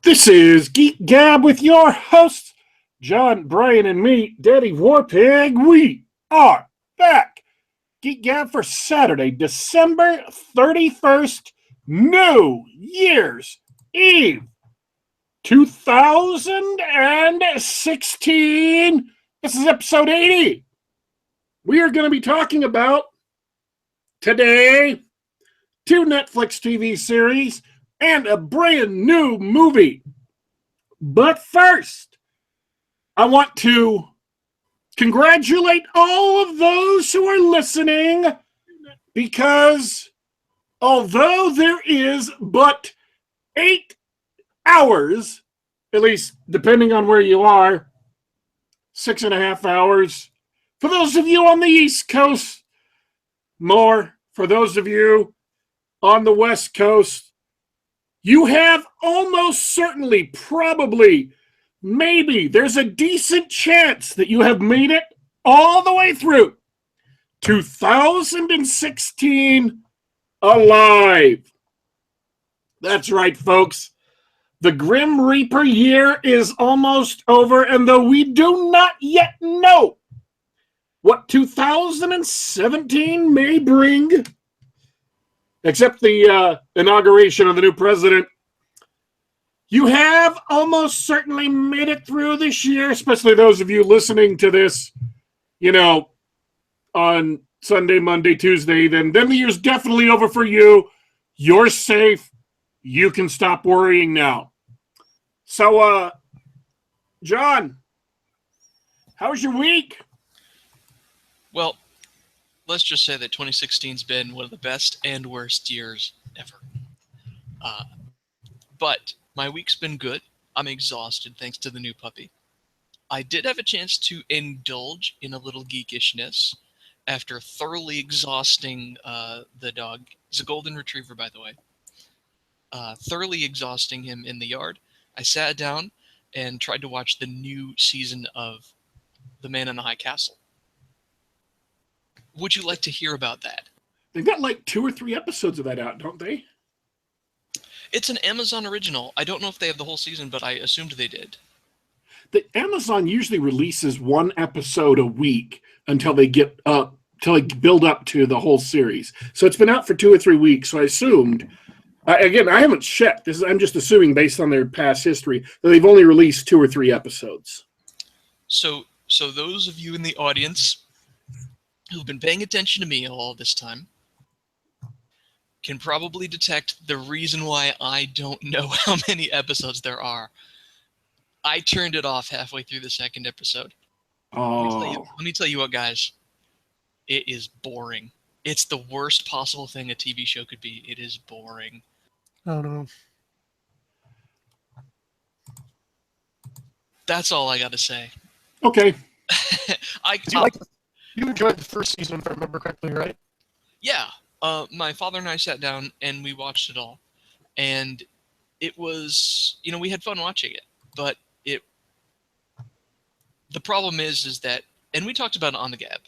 This is Geek Gab with your hosts, John, Brian, and me, Daddy Warpig. We are back. Geek Gab for Saturday, December 31st, New Year's Eve, 2016. This is episode 80. We are going to be talking about, today, 2 Netflix TV series and a brand new movie. But first, I want to congratulate all of those who are listening, because although there is but 8 hours, at least depending on where you are, 6.5 hours, for those of you on the East Coast, more for those of you on the West Coast, you have almost certainly, probably, maybe, there's a decent chance that you have made it all the way through 2016 alive. That's right, folks. The Grim Reaper year is almost over, and though we do not yet know what 2017 may bring, except the inauguration of the new president, you have almost certainly made it through this year, especially those of you listening to this, on Sunday, Monday, Tuesday. Then the year's definitely over for you. You're safe. You can stop worrying now. So, John, how was your week? Well, let's just say that 2016's been one of the best and worst years ever. But my week's been good. I'm exhausted thanks to the new puppy. I did have a chance to indulge in a little geekishness after thoroughly exhausting the dog. He's a golden retriever, by the way. Thoroughly exhausting him in the yard. I sat down and tried to watch the new season of The Man in the High Castle. Would you like to hear about that? They've got like 2 or 3 episodes of that out, don't they? It's an Amazon original. I don't know if they have the whole season, but I assumed they did. The Amazon usually releases 1 episode a week until they get up, till they build up to the whole series. So it's been out for 2 or 3 weeks. So I assumed, again, I haven't checked. I'm just assuming based on their past history that they've only released 2 or 3 episodes. So those of you in the audience who've been paying attention to me all this time can probably detect the reason why I don't know how many episodes there are. I turned it off halfway through the 2nd episode. Oh. Let me tell you what, guys. It is boring. It's the worst possible thing a TV show could be. It is boring. Oh, no. That's all I got to say. Okay. You enjoyed the first season, if I remember correctly, right? Yeah. My father and I sat down and we watched it all. And it was, we had fun watching it. But the problem is that, and we talked about it on the Gab,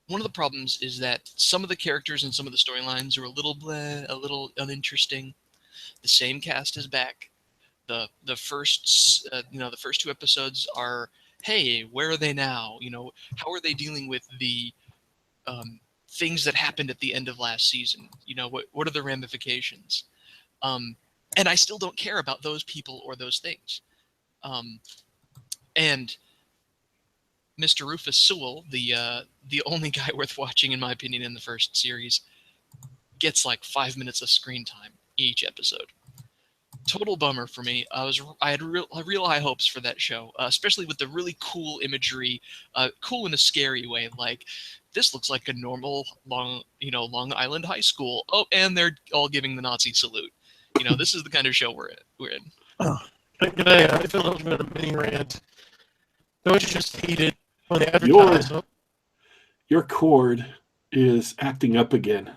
one of the problems is that some of the characters and some of the storylines are a little uninteresting. The same cast is back. The first 2 episodes are, hey, where are they now? How are they dealing with the things that happened at the end of last season? What are the ramifications? And I still don't care about those people or those things. And Mr. Rufus Sewell, the only guy worth watching, in my opinion, in the first series, gets like 5 minutes of screen time each episode. Total bummer for me. I had real high hopes for that show, especially with the really cool imagery, cool in a scary way. Like, this looks like a normal Long Island high school. Oh, and they're all giving the Nazi salute. This is the kind of show we're in. Oh, can I feel a little bit of a mini rant? Don't you just hate it when they advertise? Your cord is acting up again.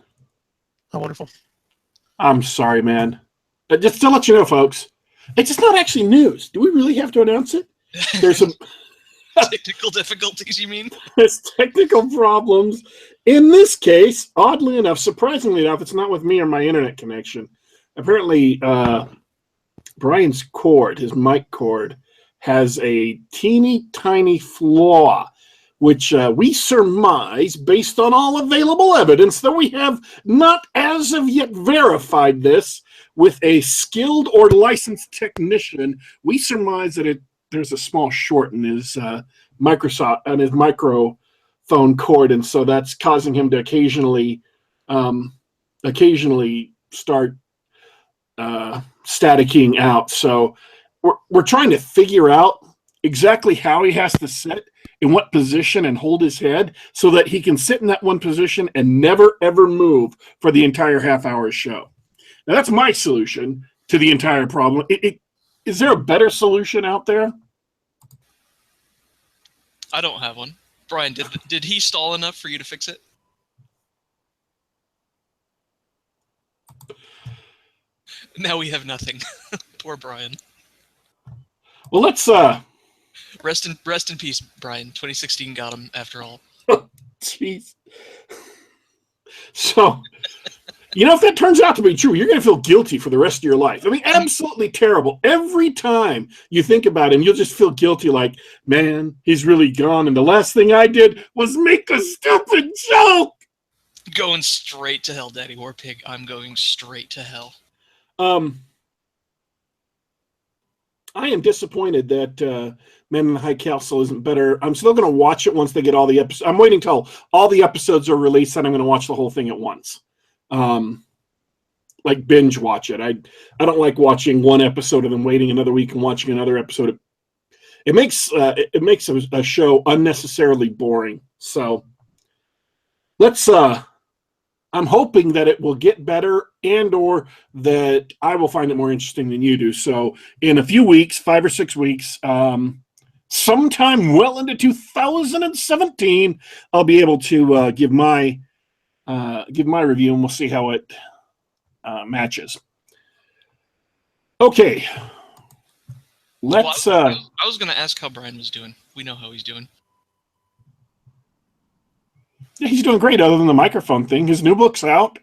Oh, wonderful. I'm sorry, man. Just to let you know, folks, it's just not actually news. Do we really have to announce it? There's some technical difficulties, you mean? There's technical problems. In this case, oddly enough, surprisingly enough, it's not with me or my internet connection. Apparently, Brian's cord, his mic cord, has a teeny tiny flaw, which we surmise, based on all available evidence, that we have not as of yet verified this with a skilled or licensed technician. We surmise that there's a small short in his microphone cord, and so that's causing him to occasionally start staticking out. So we're trying to figure out exactly how he has to sit, in what position, and hold his head so that he can sit in that one position and never, ever move for the entire half-hour show. Now, that's my solution to the entire problem. Is there a better solution out there? I don't have one. Brian, did he stall enough for you to fix it? Now we have nothing. Poor Brian. Well, let's rest in peace, Brian. 2016 got him after all. Jeez. So, if that turns out to be true, you're going to feel guilty for the rest of your life. I mean, absolutely terrible. Every time you think about him, you'll just feel guilty, like, man, he's really gone, and the last thing I did was make a stupid joke. Going straight to hell, Daddy Warpig. I'm going straight to hell. I am disappointed that Man in the High Castle isn't better. I'm still going to watch it once they get all the episodes. I'm waiting till all the episodes are released, and I'm going to watch the whole thing at once. Like binge watch it. I don't like watching one episode and then waiting another week and watching another episode. It makes a show unnecessarily boring. So let's. I'm hoping that it will get better, and or that I will find it more interesting than you do. So in a few weeks, 5 or 6 weeks, sometime well into 2017, I'll be able to give my review, and we'll see how it matches. Okay, let's. I was going to ask how Brian was doing. We know how he's doing. Yeah, he's doing great, other than the microphone thing. His new book's out.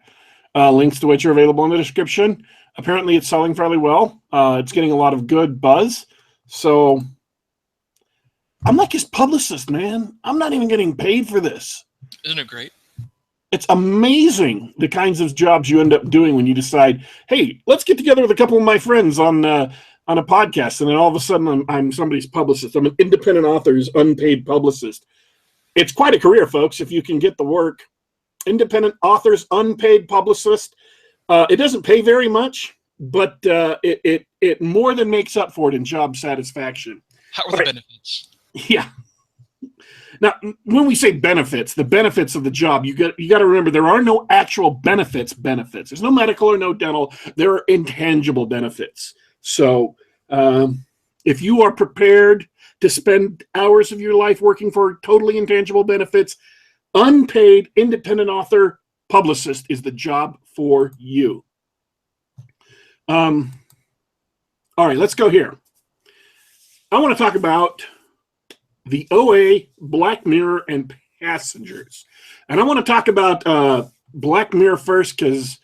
Links to which are available in the description. Apparently, it's selling fairly well. It's getting a lot of good buzz. So, I'm like his publicist, man. I'm not even getting paid for this. Isn't it great? It's amazing the kinds of jobs you end up doing when you decide, hey, let's get together with a couple of my friends on a podcast, and then all of a sudden I'm somebody's publicist. I'm an independent author's unpaid publicist. It's quite a career, folks, if you can get the work. Independent authors, unpaid publicist. It doesn't pay very much, but it more than makes up for it in job satisfaction. How are the benefits? Yeah. Now, when we say benefits, the benefits of the job, you got to remember there are no actual benefits. There's no medical or no dental. There are intangible benefits. So if you are prepared to spend hours of your life working for totally intangible benefits, unpaid independent author publicist is the job for you. All right, let's go here. I want to talk about the OA, Black Mirror, and Passengers. And I want to talk about Black Mirror first because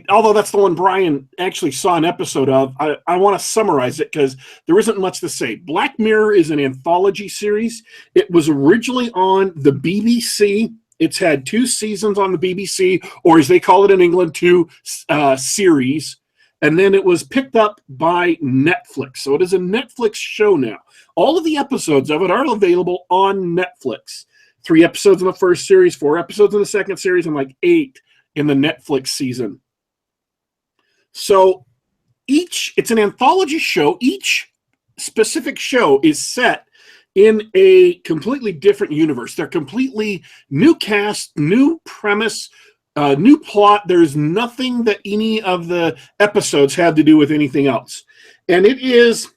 although that's the one Brian actually saw an episode of, I want to summarize it because there isn't much to say. Black Mirror is an anthology series. It was originally on the BBC. It's had 2 seasons on the BBC, or as they call it in England, 2 series. And then it was picked up by Netflix. So it is a Netflix show now. All of the episodes of it are available on Netflix. 3 episodes in the first series, 4 episodes in the second series, and like 8 in the Netflix season. So it's an anthology show. Each specific show is set in a completely different universe. They're completely new cast, new premise, new plot. There's nothing that any of the episodes have to do with anything else. And it is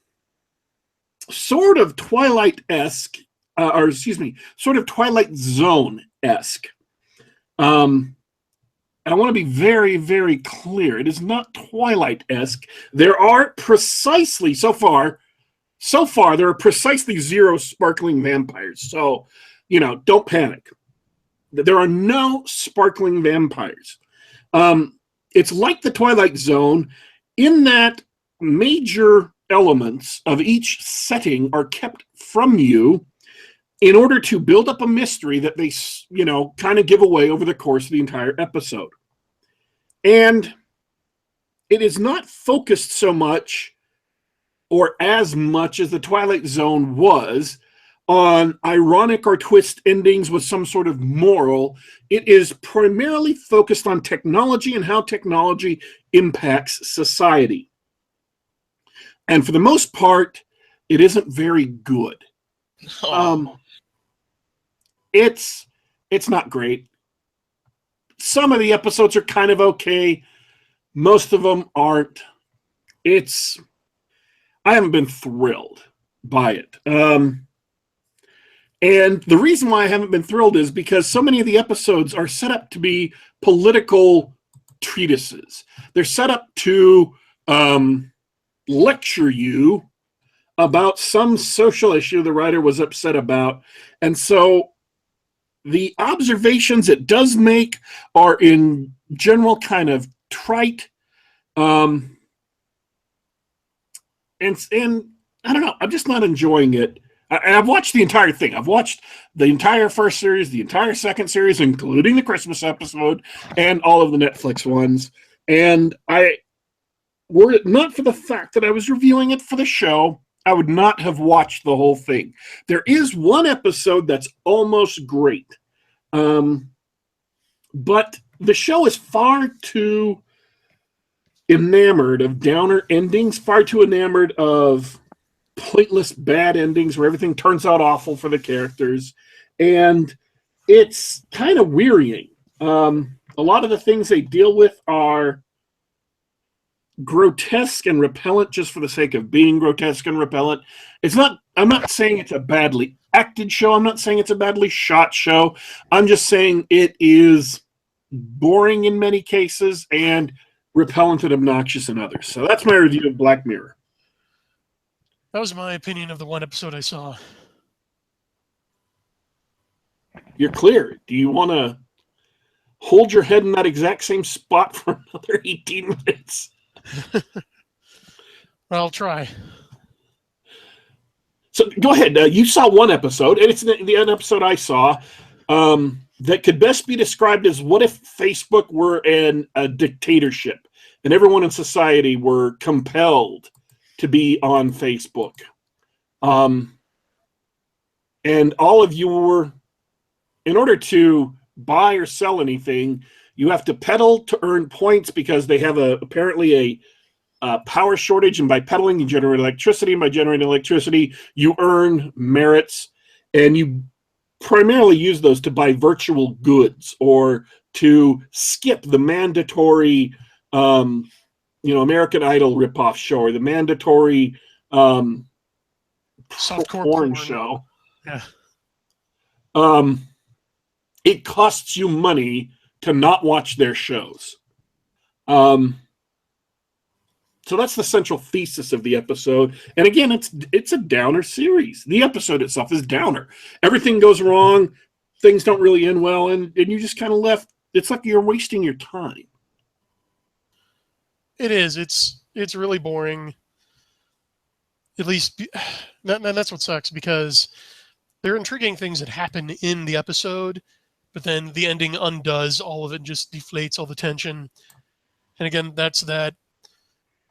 sort of Twilight-esque, sort of Twilight Zone-esque. And I want to be very, very clear. It is not Twilight-esque. There are precisely, so far, there are precisely 0 sparkling vampires. So, don't panic. There are no sparkling vampires. It's like the Twilight Zone in that major elements of each setting are kept from you in order to build up a mystery that they, kind of give away over the course of the entire episode. And it is not focused so much or as much as the Twilight Zone was on ironic or twist endings with some sort of moral. It is primarily focused on technology and how technology impacts society. And for the most part, it isn't very good. It's not great. Some of the episodes are kind of okay. Most of them aren't. I haven't been thrilled by it. And the reason why I haven't been thrilled is because so many of the episodes are set up to be political treatises. They're set up to lecture you about some social issue the writer was upset about. And so the observations it does make are in general kind of trite. And I don't know, I'm just not enjoying it. And I've watched the entire thing. I've watched the entire first series, the entire second series, including the Christmas episode, and all of the Netflix ones. And were it not for the fact that I was reviewing it for the show, I would not have watched the whole thing. There is one episode that's almost great. But the show is far too enamored of downer endings, far too enamored of pointless bad endings where everything turns out awful for the characters. And it's kind of wearying. A lot of the things they deal with are grotesque and repellent just for the sake of being grotesque and repellent. I'm not saying it's a badly acted show. I'm not saying it's a badly shot show. I'm just saying it is boring in many cases and repellent and obnoxious in others. So that's my review of Black Mirror. That was my opinion of the one episode I saw. You're clear. Do you want to hold your head in that exact same spot for another 18 minutes? Well, I'll try. So go ahead. You saw one episode, and it's the episode I saw that could best be described as what if Facebook were a dictatorship and everyone in society were compelled to be on Facebook. And all of you were, in order to buy or sell anything, you have to pedal to earn points because they have apparently a power shortage, and by pedaling you generate electricity, and by generating electricity you earn merits, and you primarily use those to buy virtual goods or to skip the mandatory American Idol ripoff show or the mandatory softcore porn show. Yeah. It costs you money to not watch their shows. So that's the central thesis of the episode. And again, it's a downer series. The episode itself is downer. Everything goes wrong. Things don't really end well. And you just kind of left. It's like you're wasting your time. It is. It's really boring. At least, that's what sucks, because there are intriguing things that happen in the episode, but then the ending undoes all of it and just deflates all the tension. And again, that's that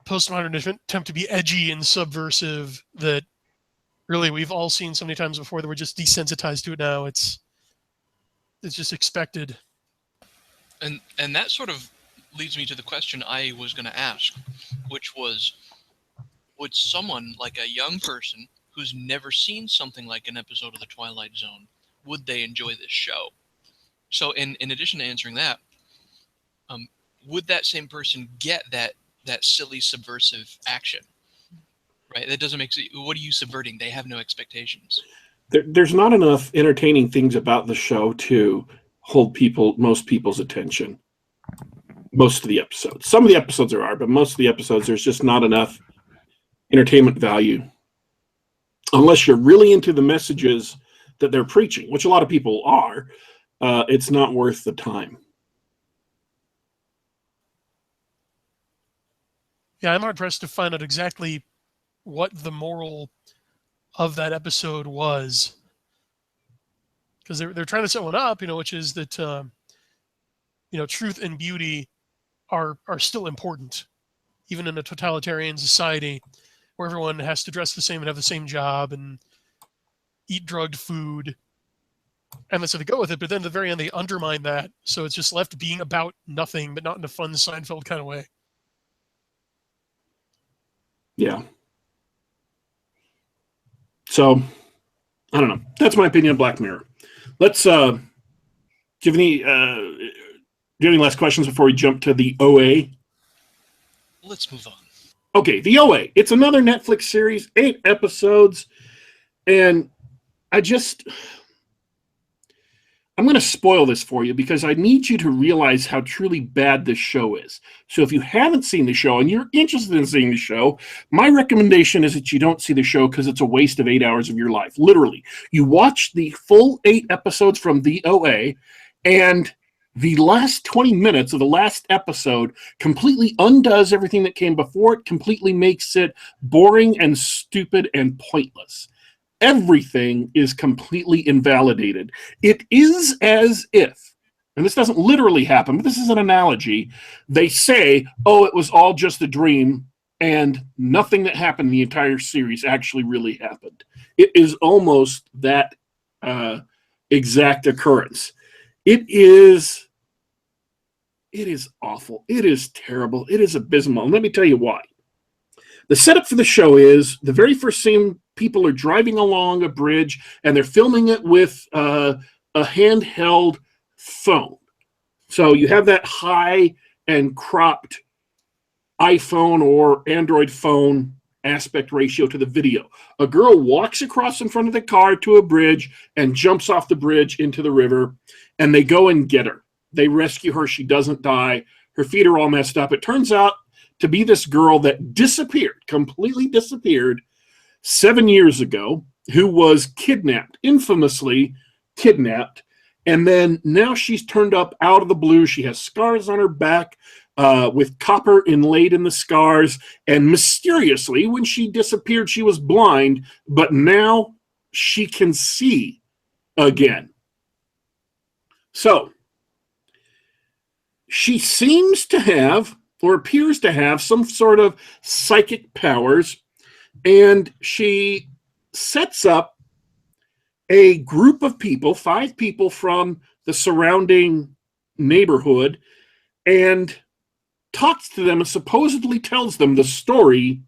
postmodern attempt to be edgy and subversive that really we've all seen so many times before that we're just desensitized to it now. It's just expected. And that sort of leads me to the question I was going to ask, which was, would someone like a young person who's never seen something like an episode of The Twilight Zone, would they enjoy this show? So in addition to answering that, would that same person get that silly subversive action? Right? That doesn't make sense. What are you subverting? They have no expectations. There's not enough entertaining things about the show to hold most people's attention. Most of the episodes. Some of the episodes there are, but most of the episodes there's just not enough entertainment value. Unless you're really into the messages that they're preaching, which a lot of people are, it's not worth the time. Yeah, I'm hard pressed to find out exactly what the moral of that episode was, because they're trying to set one up, which is that truth and beauty are still important, even in a totalitarian society where everyone has to dress the same and have the same job and eat drugged food. And that's how they go with it. But then at the very end, they undermine that. So it's just left being about nothing, but not in a fun Seinfeld kind of way. Yeah. So, I don't know. That's my opinion of Black Mirror. Let's, do you have any last questions before we jump to the OA? Let's move on. Okay, the OA. It's another Netflix series, 8 episodes. And I'm going to spoil this for you because I need you to realize how truly bad this show is. So if you haven't seen the show and you're interested in seeing the show, my recommendation is that you don't see the show because it's a waste of 8 hours of your life. Literally. You watch the full 8 episodes from the OA, and the last 20 minutes of the last episode completely undoes everything that came before it, completely makes it boring and stupid and pointless. Everything is completely invalidated. It is as if, and this doesn't literally happen, but this is an analogy, they say, oh, it was all just a dream, and nothing that happened in the entire series actually really happened. It is almost that exact occurrence. It is awful. It is terrible. It is abysmal. And let me tell you why. The setup for the show is the very first scene, people are driving along a bridge and they're filming it with a handheld phone. So you have that high and cropped iPhone or Android phone aspect ratio to the video. A girl walks across in front of the car to a bridge and jumps off the bridge into the river, and they go and get her. They rescue her. She doesn't die. Her feet are all messed up. It turns out to be this girl that disappeared, completely disappeared 7 years ago, who was kidnapped, infamously kidnapped. And then now she's turned up out of the blue. She has scars on her back with copper inlaid in the scars. And mysteriously, when she disappeared, she was blind, but now she can see again. So she seems to have, or appears to have, some sort of psychic powers, and she sets up a group of people, 5 people from the surrounding neighborhood, and talks to them and supposedly tells them the story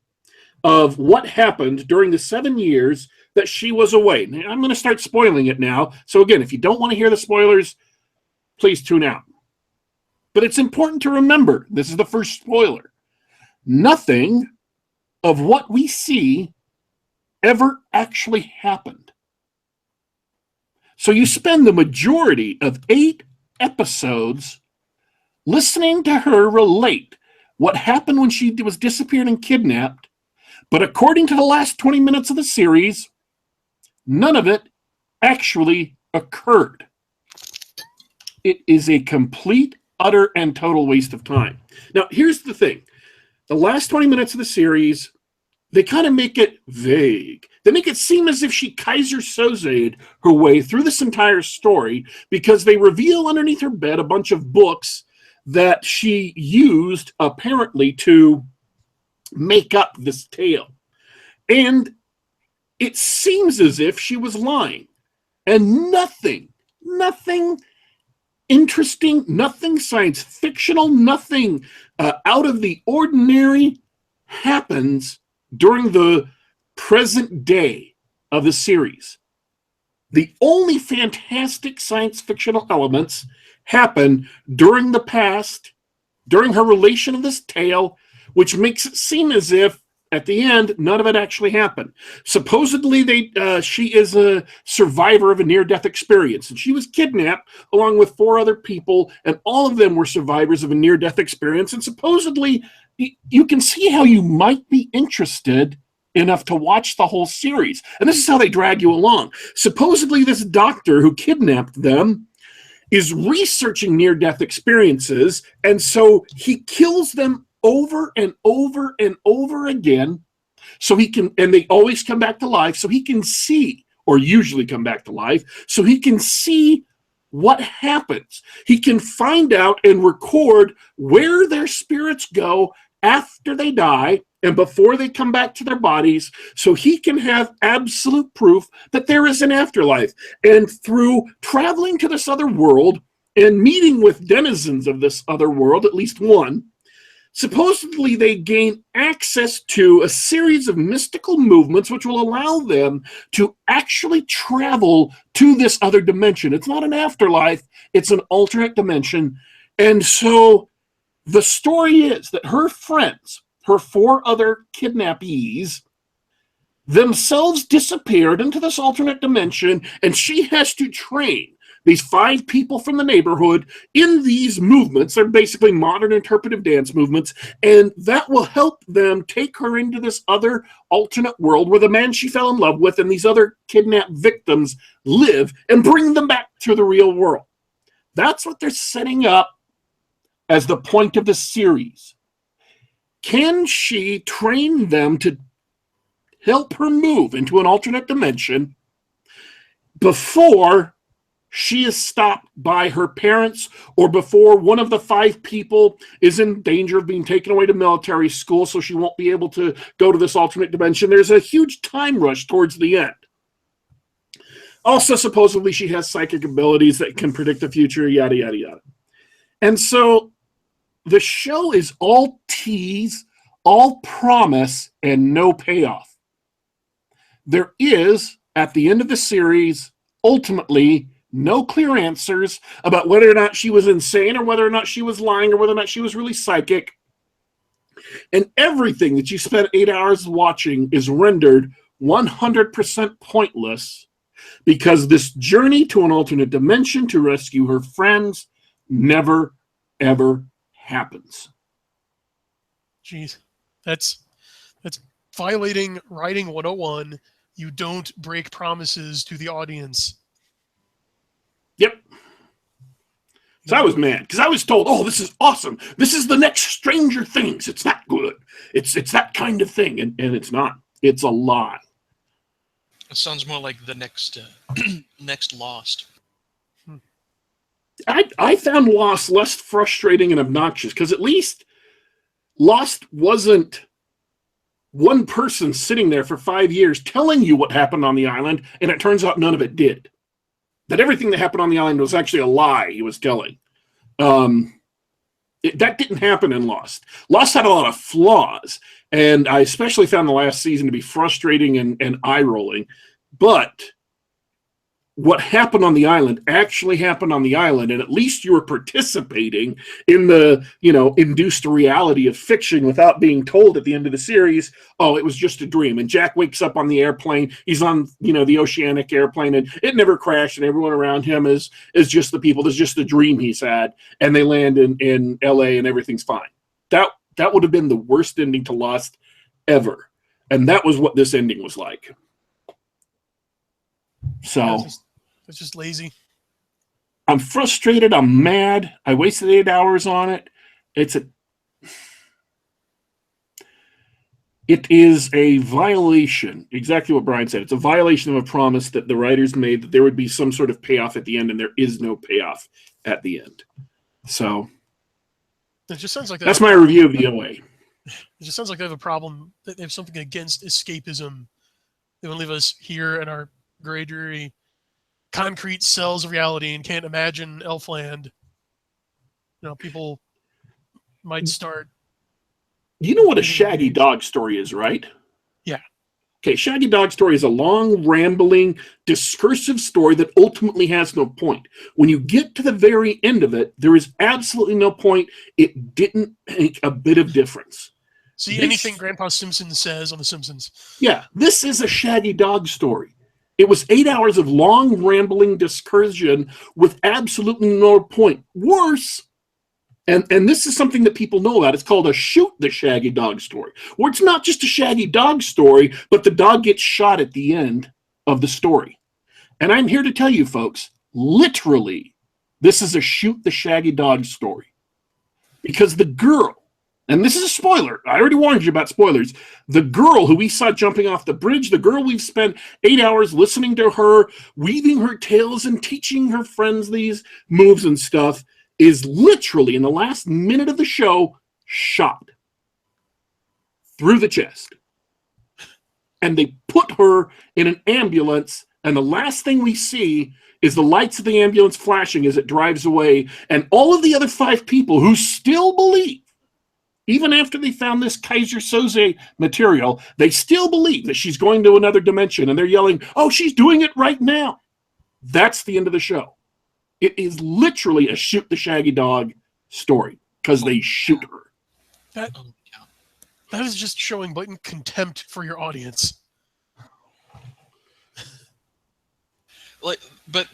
of what happened during the 7 years that she was away. Now, I'm going to start spoiling it now. So again, if you don't want to hear the spoilers, please tune out. But it's important to remember, this is the first spoiler, nothing of what we see ever actually happened. So you spend the majority of 8 episodes listening to her relate what happened when she was disappeared and kidnapped, but according to the last 20 minutes of the series, none of it actually occurred. It is a complete, utter, and total waste of time. Now, here's the thing. The last 20 minutes of the series, they kind of make it vague. They make it seem as if she Kaiser Soze'd her way through this entire story because they reveal underneath her bed a bunch of books that she used apparently to make up this tale. And it seems as if she was lying. And nothing interesting, nothing science fictional, nothing out of the ordinary happens during the present day of the series. The only fantastic science fictional elements happen during the past, during her relation of this tale, which makes it seem as if at the end, none of it actually happened. Supposedly, she is a survivor of a near-death experience, and she was kidnapped along with 4 other people, and all of them were survivors of a near-death experience, and supposedly, you can see how you might be interested enough to watch the whole series. And this is how they drag you along. Supposedly, this doctor who kidnapped them is researching near-death experiences, and so he kills them over and over and over again, so he can, and they always come back to life, so he can see, or usually come back to life, so he can see what happens. He can find out and record where their spirits go after they die and before they come back to their bodies, so he can have absolute proof that there is an afterlife. And through traveling to this other world and meeting with denizens of this other world, at least one, supposedly they gain access to a series of mystical movements which will allow them to actually travel to this other dimension. It's not an afterlife, it's an alternate dimension. And so the story is that her friends, her 4 other kidnappees, themselves disappeared into this alternate dimension, and she has to train these 5 people from the neighborhood in these movements. They're basically modern interpretive dance movements, and that will help them take her into this other alternate world where the man she fell in love with and these other kidnapped victims live, and bring them back to the real world. That's what they're setting up as the point of the series. Can she train them to help her move into an alternate dimension before she is stopped by her parents, or before one of the 5 people is in danger of being taken away to military school, so she won't be able to go to this alternate dimension? There's a huge time rush towards the end. Also, supposedly she has psychic abilities that can predict the future, yada, yada, yada. And so the show is all tease, all promise, and no payoff. There is, at the end of the series, ultimately no clear answers about whether or not she was insane, or whether or not she was lying, or whether or not she was really psychic. And everything that you spent 8 hours watching is rendered 100% pointless, because this journey to an alternate dimension to rescue her friends never, ever happens. Jeez. That's violating writing 101. You don't break promises to the audience. Yep. So I was mad because I was told, "Oh, this is awesome. This is the next Stranger Things. It's not good. It's that kind of thing," and it's not. It's a lie. It sounds more like the next next Lost. I found Lost less frustrating and obnoxious, because at least Lost wasn't one person sitting there for 5 years telling you what happened on the island, and it turns out none of it did. That everything that happened on the island was actually a lie he was telling. That didn't happen in Lost. Lost had a lot of flaws, and I especially found the last season to be frustrating and eye-rolling. But what happened on the island actually happened on the island, and at least you were participating in the, induced reality of fiction without being told at the end of the series, oh, it was just a dream. And Jack wakes up on the airplane. He's on, the oceanic airplane, and it never crashed, and everyone around him is just the people. There's just a dream he's had, and they land in LA, and everything's fine. That would have been the worst ending to Lost ever. And that was what this ending was like. So it's just lazy. I'm frustrated. I'm mad. I wasted 8 hours on it. It is a violation. Exactly what Brian said. It's a violation of a promise that the writers made, that there would be some sort of payoff at the end, and there is no payoff at the end. So it just sounds like that's my review of the OA. It just sounds like they have a problem. That they have something against escapism. They want to leave us here in our gray, dreary, concrete cells of reality and can't imagine Elfland. People might start. You know what a Shaggy Dog story is, right? Yeah. Okay, Shaggy Dog story is a long, rambling, discursive story that ultimately has no point. When you get to the very end of it, there is absolutely no point. It didn't make a bit of difference. See, anything Grandpa Simpson says on The Simpsons. Yeah, this is a Shaggy Dog story. It was 8 hours of long, rambling discursion with absolutely no point. Worse, and this is something that people know about, it's called a shoot the Shaggy Dog story, where it's not just a Shaggy Dog story, but the dog gets shot at the end of the story. And I'm here to tell you, folks, literally, this is a shoot the Shaggy Dog story. Because the girl and this is a spoiler. I already warned you about spoilers. The girl who we saw jumping off the bridge, the girl we've spent 8 hours listening to her, weaving her tales and teaching her friends these moves and stuff, is literally in the last minute of the show shot through the chest. And they put her in an ambulance, and the last thing we see is the lights of the ambulance flashing as it drives away, and all of the other 5 people who still believe, even after they found this Kaiser Soze material, they still believe that she's going to another dimension, and they're yelling, "Oh, she's doing it right now." That's the end of the show. It is literally a shoot the Shaggy Dog story, because they shoot her. That is just showing blatant contempt for your audience. Like, but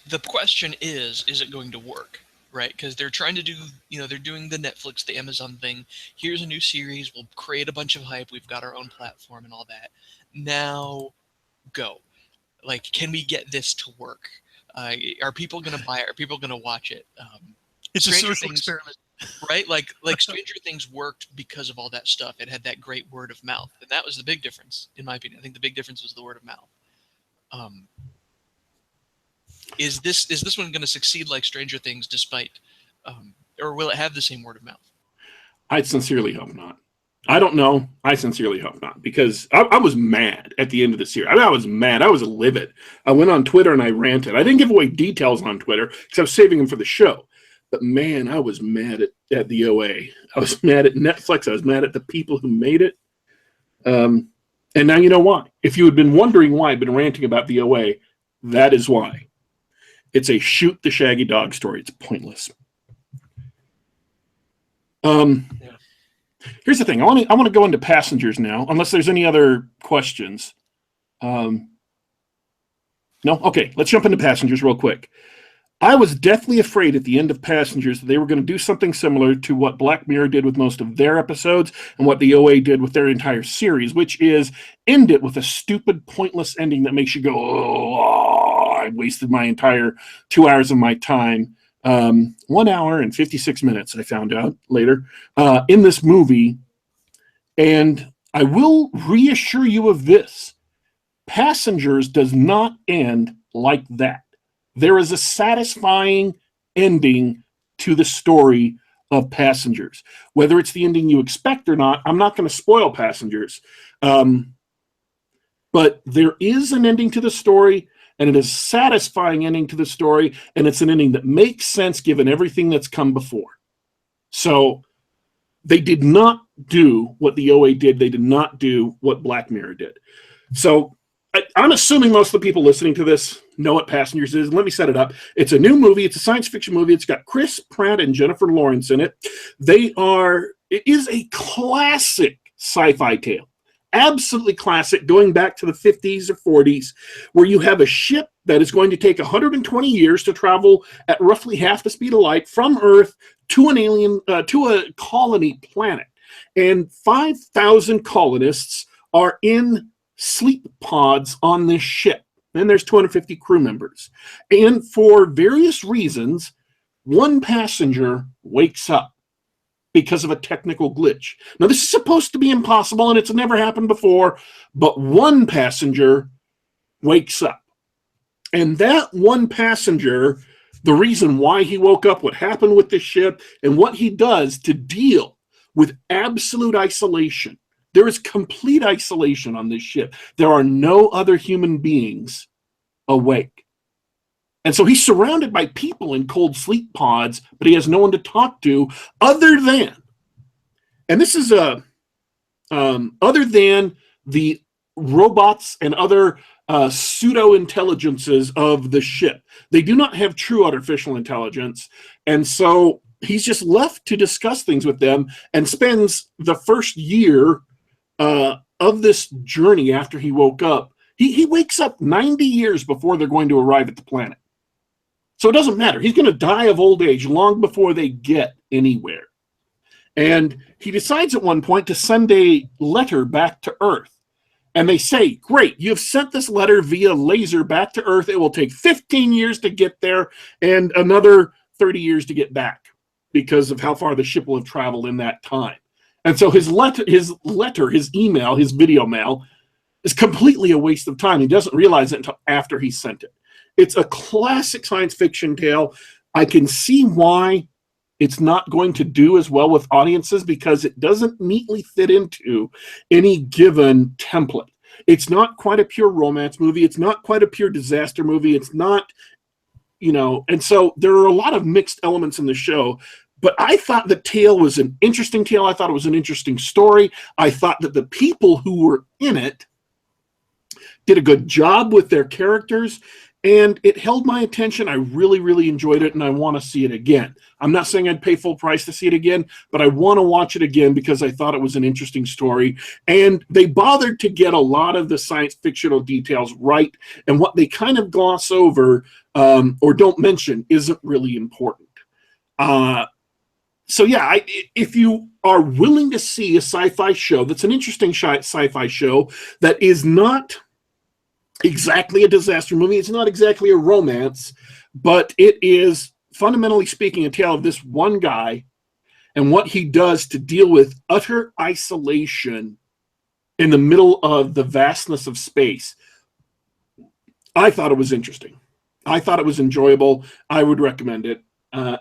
the question is it going to work? Right, because they're trying to do, they're doing the Netflix, the Amazon thing. Here's a new series. We'll create a bunch of hype. We've got our own platform and all that. Now, go. Like, can we get this to work? Are people going to buy it? Are people going to watch it? It's a social experiment. Right? Like Stranger Things worked because of all that stuff. It had that great word of mouth. And that was the big difference, in my opinion. I think the big difference was the word of mouth. Is this one going to succeed like Stranger Things despite, or will it have the same word of mouth? I sincerely hope not. I don't know. I sincerely hope not, because I was mad at the end of the series. I was mad. I was livid. I went on Twitter and I ranted. I didn't give away details on Twitter because I was saving them for the show. But man, I was mad at the OA. I was mad at Netflix. I was mad at the people who made it. And now you know why. If you had been wondering why I've been ranting about the OA, that is why. It's a shoot the Shaggy Dog story. It's pointless. Here's the thing. I want to go into Passengers now, unless there's any other questions. No? Okay, let's jump into Passengers real quick. I was deathly afraid at the end of Passengers that they were going to do something similar to what Black Mirror did with most of their episodes and what the OA did with their entire series, which is end it with a stupid, pointless ending that makes you go, "Oh, I wasted my entire 2 hours of my time." 1 hour and 56 minutes, I found out later, in this movie. And I will reassure you of this. Passengers does not end like that. There is a satisfying ending to the story of Passengers. Whether it's the ending you expect or not, I'm not going to spoil Passengers. But there is an ending to the story, and it is a satisfying ending to the story, and it's an ending that makes sense given everything that's come before. So they did not do what the OA did. They did not do what Black Mirror did. So I'm assuming most of the people listening to this know what Passengers is. Let me set it up. It's a new movie. It's a science fiction movie. It's got Chris Pratt and Jennifer Lawrence in it. It is a classic sci-fi tale. Absolutely classic, going back to the 50s or 40s, where you have a ship that is going to take 120 years to travel at roughly half the speed of light from Earth to to a colony planet. And 5,000 colonists are in sleep pods on this ship. And there's 250 crew members. And for various reasons, one passenger wakes up because of a technical glitch. Now, this is supposed to be impossible, and it's never happened before, but one passenger wakes up. And that one passenger, the reason why he woke up, what happened with the ship, and what he does to deal with absolute isolation. There is complete isolation on this ship. There are no other human beings awake. And so he's surrounded by people in cold sleep pods, but he has no one to talk to other than, and this is other than the robots and other pseudo-intelligences of the ship. They do not have true artificial intelligence. And so he's just left to discuss things with them and spends the first year of this journey after he woke up. He wakes up 90 years before they're going to arrive at the planet. So it doesn't matter. He's going to die of old age long before they get anywhere. And he decides at one point to send a letter back to Earth. And they say, great, you've sent this letter via laser back to Earth. It will take 15 years to get there and another 30 years to get back because of how far the ship will have traveled in that time. And so his email, his video mail, is completely a waste of time. He doesn't realize it until after he sent it. It's a classic science fiction tale. I can see why it's not going to do as well with audiences, because it doesn't neatly fit into any given template. It's not quite a pure romance movie. It's not quite a pure disaster movie. It's not, and so there are a lot of mixed elements in the show. But I thought the tale was an interesting tale. I thought it was an interesting story. I thought that the people who were in it did a good job with their characters, and it held my attention. I really, really enjoyed it, and I want to see it again. I'm not saying I'd pay full price to see it again, but I want to watch it again because I thought it was an interesting story. And they bothered to get a lot of the science fictional details right, and what they kind of gloss over or don't mention isn't really important. So yeah, if you are willing to see a sci-fi show that's an interesting sci-fi show that is not exactly a disaster movie, it's not exactly a romance, but it is, fundamentally speaking, a tale of this one guy and what he does to deal with utter isolation in the middle of the vastness of space. I thought it was interesting. I thought it was enjoyable. I would recommend it.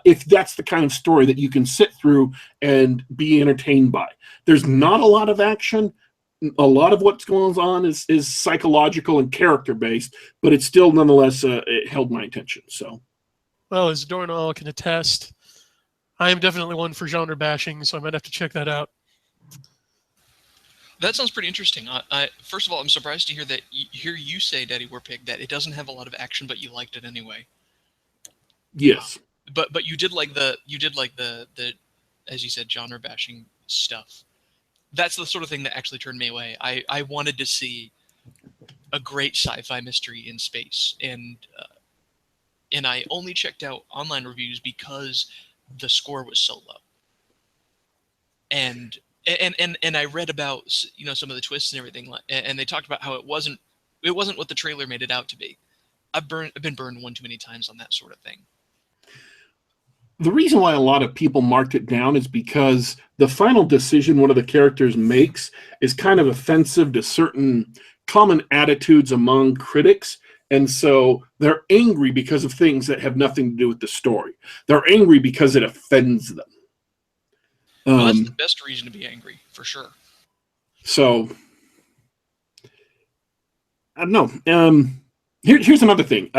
If that's the kind of story that you can sit through and be entertained by. There's not a lot of action. A lot of what's going on is psychological and character-based, but it's still, nonetheless, it held my attention. So, well, as Dornall can attest, I am definitely one for genre bashing, so I might have to check that out. That sounds pretty interesting. First of all, I'm surprised to hear you say, Daddy Warpig, that it doesn't have a lot of action, but you liked it anyway. Yes. But you did like the as you said, genre bashing stuff. That's the sort of thing that actually turned me away. I wanted to see a great sci-fi mystery in space, and I only checked out online reviews because the score was so low. And I read about some of the twists and everything, and they talked about how it wasn't what the trailer made it out to be. I've been burned one too many times on that sort of thing. The reason why a lot of people marked it down is because the final decision one of the characters makes is kind of offensive to certain common attitudes among critics. And so they're angry because of things that have nothing to do with the story. They're angry because it offends them. Well, that's the best reason to be angry, for sure. So, I don't know. Here's another thing.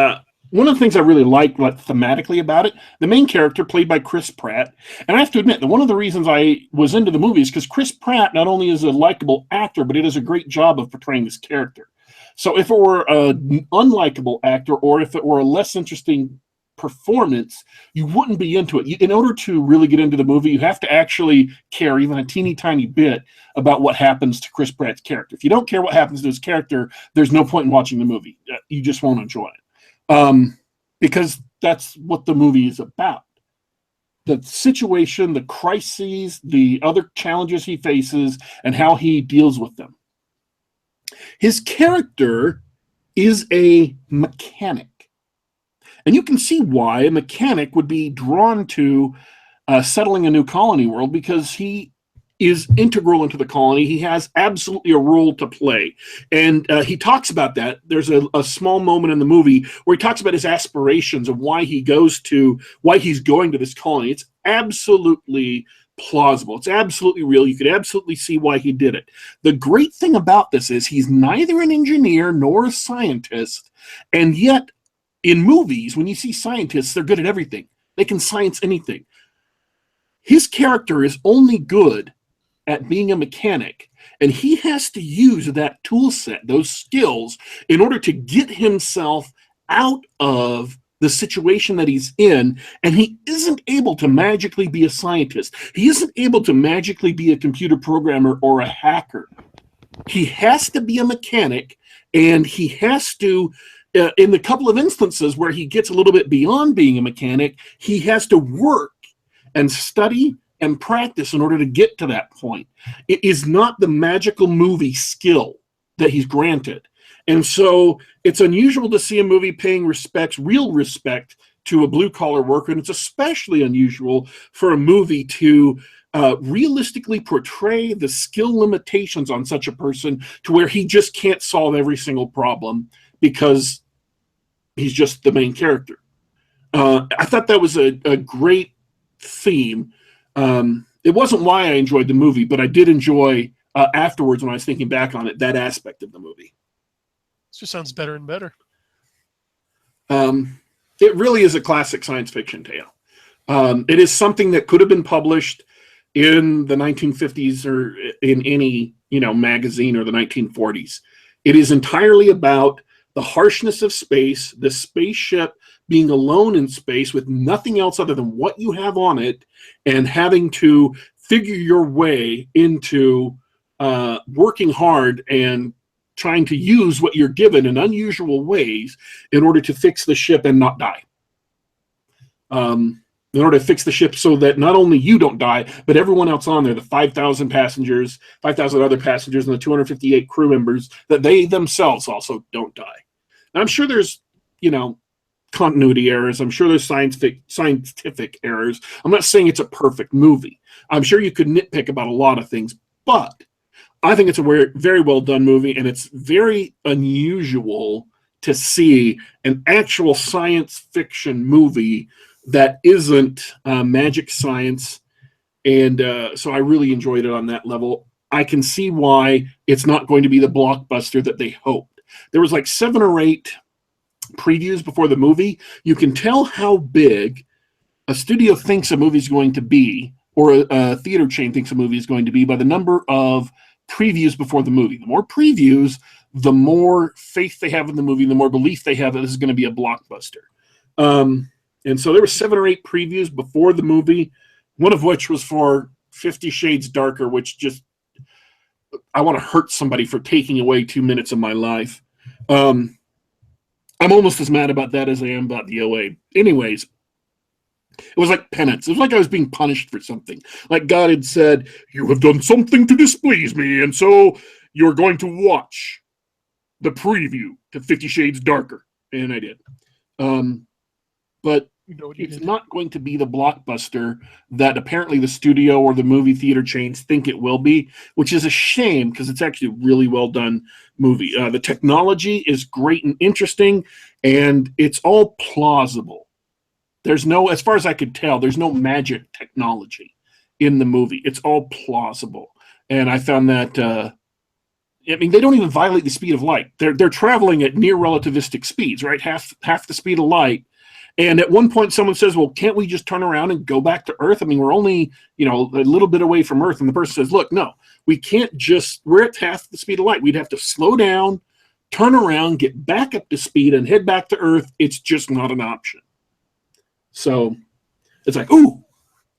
One of the things I really liked thematically about it, the main character played by Chris Pratt, and I have to admit that one of the reasons I was into the movie is because Chris Pratt not only is a likable actor, but he does a great job of portraying this character. So if it were an unlikable actor, or if it were a less interesting performance, you wouldn't be into it. In order to really get into the movie, you have to actually care even a teeny tiny bit about what happens to Chris Pratt's character. If you don't care what happens to his character, there's no point in watching the movie. You just won't enjoy it. Because that's what the movie is about. The situation, the crises, the other challenges he faces, and how he deals with them. His character is a mechanic. And you can see why a mechanic would be drawn to settling a new colony world, because he is integral into the colony. He has absolutely a role to play. And he talks about that. There's a small moment in the movie where he talks about his aspirations of why he's going to this colony. It's absolutely plausible. It's absolutely real. You could absolutely see why he did it. The great thing about this is he's neither an engineer nor a scientist. And yet, in movies, when you see scientists, they're good at everything. They can science anything. His character is only good at being a mechanic, and he has to use that tool set, those skills, in order to get himself out of the situation that he's in. And he isn't able to magically be a scientist. He isn't able to magically be a computer programmer or a hacker. He has to be a mechanic, and he has to, in the couple of instances where he gets a little bit beyond being a mechanic, he has to work and study and practice in order to get to that point. It is not the magical movie skill that he's granted. And so it's unusual to see a movie paying real respect to a blue-collar worker, and it's especially unusual for a movie to realistically portray the skill limitations on such a person to where he just can't solve every single problem because he's just the main character. I thought that was a great theme. It wasn't why I enjoyed the movie, but I did enjoy afterwards when I was thinking back on it, that aspect of the movie. This just sounds better and better. It really is a classic science fiction tale. It is something that could have been published in the 1950s or in any, magazine, or the 1940s. It is entirely about the harshness of space, the spaceship being alone in space with nothing else other than what you have on it, and having to figure your way into working hard and trying to use what you're given in unusual ways in order to fix the ship and not die. In order to fix the ship so that not only you don't die, but everyone else on there, the 5,000 passengers, 5,000 other passengers, and the 258 crew members, that they themselves also don't die. And I'm sure there's, continuity errors. I'm sure there's scientific errors. I'm not saying it's a perfect movie. I'm sure you could nitpick about a lot of things, but I think it's a very well done movie, and it's very unusual to see an actual science fiction movie that isn't magic science, and so I really enjoyed it on that level. I can see why it's not going to be the blockbuster that they hoped. There was like 7 or 8 previews before the movie. You can tell how big a studio thinks a movie's going to be, or a theater chain thinks a movie is going to be, by the number of previews before the movie. The more previews, the more faith they have in the movie, the more belief they have that this is going to be a blockbuster. And so there were 7 or 8 previews before the movie, one of which was for 50 Shades Darker, which just, I want to hurt somebody for taking away 2 minutes of my life. I'm almost as mad about that as I am about the OA. Anyways, it was like penance. It was like I was being punished for something. Like God had said, you have done something to displease me, and so you're going to watch the preview to 50 Shades Darker. And I did. But it's not going to be the blockbuster that apparently the studio or the movie theater chains think it will be, which is a shame because it's actually a really well done movie. The technology is great and interesting, and it's all plausible. There's no, as far as I could tell, there's no magic technology in the movie. It's all plausible. And I found that, they don't even violate the speed of light. They're traveling at near relativistic speeds, right? Half the speed of light. And at one point, someone says, well, can't we just turn around and go back to Earth? We're only, a little bit away from Earth. And the person says, look, no, we can't we're at half the speed of light. We'd have to slow down, turn around, get back up to speed, and head back to Earth. It's just not an option. So it's like, ooh,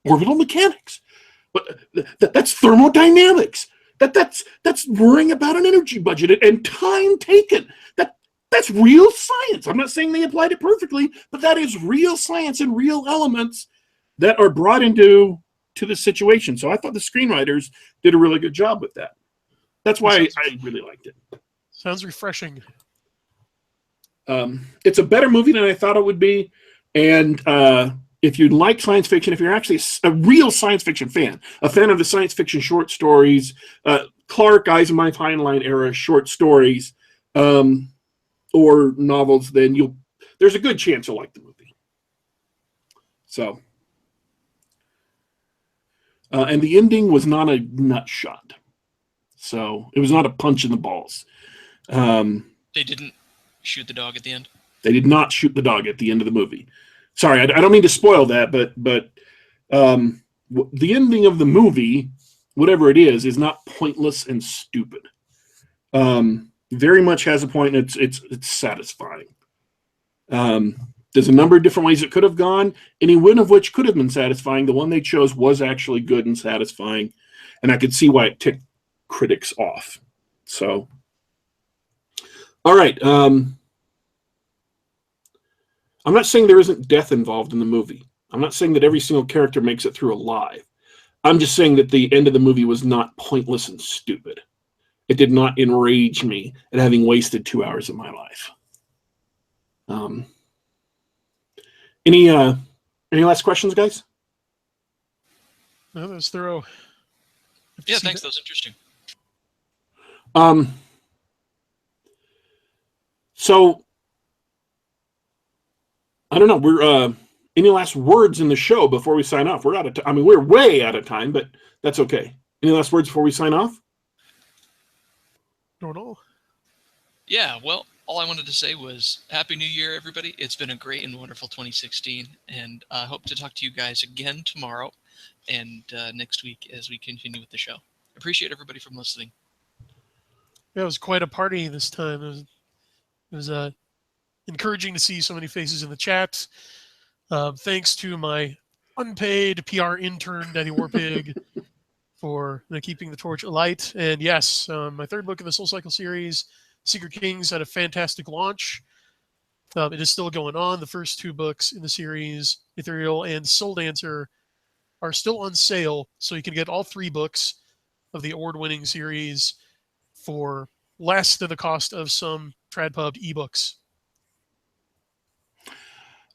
orbital mechanics. But that's thermodynamics. That's worrying about an energy budget and time taken. That's real science. I'm not saying they applied it perfectly, but that is real science and real elements that are brought into the situation. So I thought the screenwriters did a really good job with that. That's why I really liked it. Sounds refreshing. It's a better movie than I thought it would be. And if you like science fiction, if you're actually a real science fiction fan, a fan of the science fiction short stories, Clark, Asimov, Heinlein era short stories, or novels, then there's a good chance you'll like the movie. So, and the ending was not a nut shot. So it was not a punch in the balls. They didn't shoot the dog at the end? They did not shoot the dog at the end of the movie. Sorry, I don't mean to spoil that, but the ending of the movie, whatever it is not pointless and stupid. Very much has a point, and it's satisfying. There's a number of different ways it could have gone, any one of which could have been satisfying. The one they chose was actually good and satisfying, and I could see why it ticked critics off. So, all right. I'm not saying there isn't death involved in the movie. I'm not saying that every single character makes it through alive. I'm just saying that the end of the movie was not pointless and stupid. It did not enrage me at having wasted 2 hours of my life. Any last questions, guys? No, that was thorough. Yeah, thanks. That was interesting. So I don't know. We're any last words in the show before we sign off? We're out of time. I mean, we're way out of time, but that's okay. Any last words before we sign off? Don't know. Yeah, well, all I wanted to say was Happy New Year, everybody. It's been a great and wonderful 2016, and I hope to talk to you guys again tomorrow and next week as we continue with the show. Appreciate everybody from listening. Yeah, it was quite a party this time. It was encouraging to see so many faces in the chat. Thanks to my unpaid PR intern, Daddy Warpig, for keeping the torch alight. And yes, my third book in the Soul Cycle series, Secret Kings, had a fantastic launch. It is still going on. The first two books in the series, Ethereal and Soul Dancer, are still on sale, so you can get all three books of the award-winning series for less than the cost of some TradPub ebooks.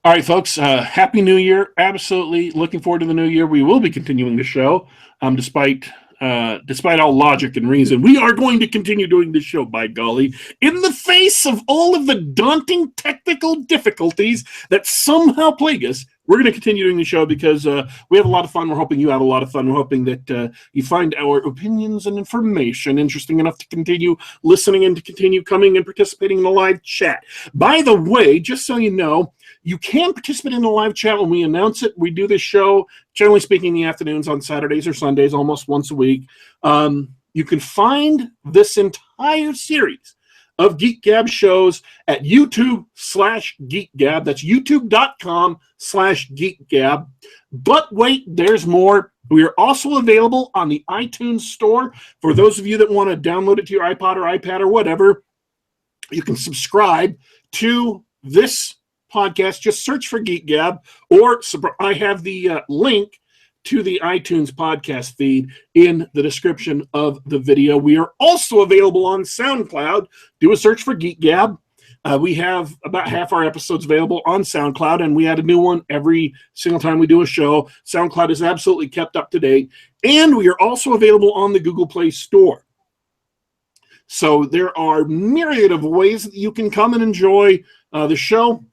All right, folks. Happy New Year! Absolutely looking forward to the new year. We will be continuing the show, despite all logic and reason. We are going to continue doing this show, by golly, in the face of all of the daunting technical difficulties that somehow plague us. We're going to continue doing the show because we have a lot of fun. We're hoping you have a lot of fun. We're hoping that you find our opinions and information interesting enough to continue listening and to continue coming and participating in the live chat. By the way, just so you know, you can participate in the live chat when we announce it. We do this show, generally speaking, in the afternoons on Saturdays or Sundays, almost once a week. You can find this entire series of Geek Gab shows at YouTube/Geek Gab. That's youtube.com/Geek Gab. But wait, there's more. We are also available on the iTunes store. For those of you that want to download it to your iPod or iPad or whatever, you can subscribe to this podcast. Just search for Geek Gab, or I have the link to the iTunes podcast feed in the description of the video. We are also available on SoundCloud. Do a search for Geek Gab. We have about half our episodes available on SoundCloud, and we add a new one every single time we do a show. SoundCloud is absolutely kept up to date. And we are also available on the Google Play Store. So there are myriad of ways that you can come and enjoy the show.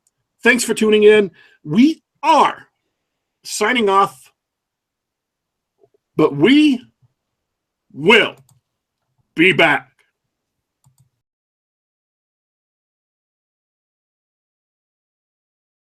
Thanks for tuning in. We are signing off, but we will be back.